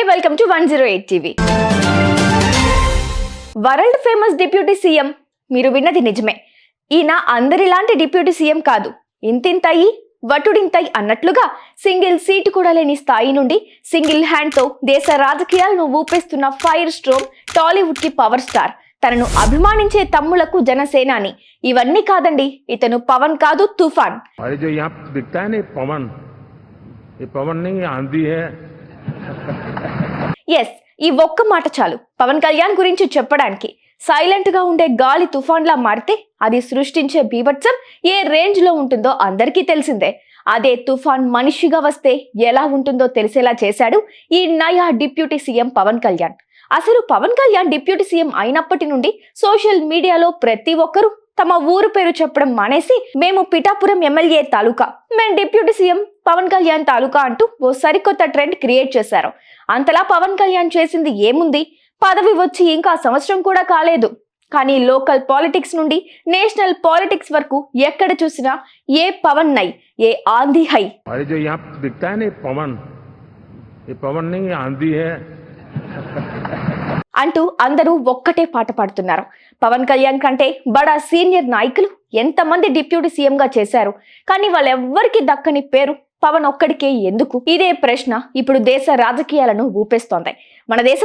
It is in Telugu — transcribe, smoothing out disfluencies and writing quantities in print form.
Welcome to 108 TV. World famous deputy CM, మీరు విన్నది నిజమే. ఈయన అందరిలాంటి డిప్యూటీ సీఎం కాదు. ఇంతింతయి వటుడింతై అన్నట్లుగా సింగిల్ సీటు కూడా లేని స్థాయి నుండి సింగిల్ హ్యాండ్ తో దేశ రాజకీయాలను ఊపేస్తున్న ఫైర్ స్ట్రోమ్ టాలీవుడ్ కి పవర్ స్టార్. తనను అభిమానించే తమ్ములకు జనసేనాని. ఇవన్నీ కాదండి, ఇతను పవన్ కాదు, తుఫాన్. ఎస్, ఈ ఒక్క మాట చాలు పవన్ కళ్యాణ్ గురించి చెప్పడానికి. సైలెంట్ గా ఉండే గాలి తుఫాన్ లా మారితే అది సృష్టించే బీభత్సం ఏ రేంజ్ లో ఉంటుందో అందరికీ తెలిసిందే. అదే తుఫాన్ మనిషిగా వస్తే ఎలా ఉంటుందో తెలిసేలా చేశాడు ఈ నయా డిప్యూటీ సీఎం పవన్ కళ్యాణ్. అసలు పవన్ కళ్యాణ్ డిప్యూటీ సీఎం అయినప్పటి నుండి సోషల్ మీడియాలో ప్రతి ఒక్కరూ తమ ఊరు పేరు చెప్పడం మానేసి మేము పిఠాపురం ఎమ్మెల్యే తాలూకా, మేము డిప్యూటీ సీఎం పవన్ కళ్యాణ్ తాలూకా అంటూ ఓ సరికొత్త ట్రెండ్ క్రియేట్ చేశారు. అంతలా పవన్ కళ్యాణ్ చేసింది ఏముంది? పదవి వచ్చి ఇంకా సంవత్సరం కూడా కాలేదు. కానీ లోకల్ పాలిటిక్స్ నుండి నేషనల్ పాలిటిక్స్ వరకు ఎక్కడ చూసినా ఏ పవన్ నై, ఏ ఆంధీ హై అంటూ అందరూ ఒక్కటే పాట పాడుతున్నారు. పవన్ కళ్యాణ్ కంటే బడా సీనియర్ నాయకులు ఎంతమంది డిప్యూటీ సీఎం గా చేశారు, కానీ వాళ్ళెవ్వరికి దక్కని పేరు పవన్ ఒక్కడికే ఎందుకు? ఇదే ప్రశ్న ఇప్పుడు దేశ రాజకీయాలను ఊపేస్తోంది. మన దేశం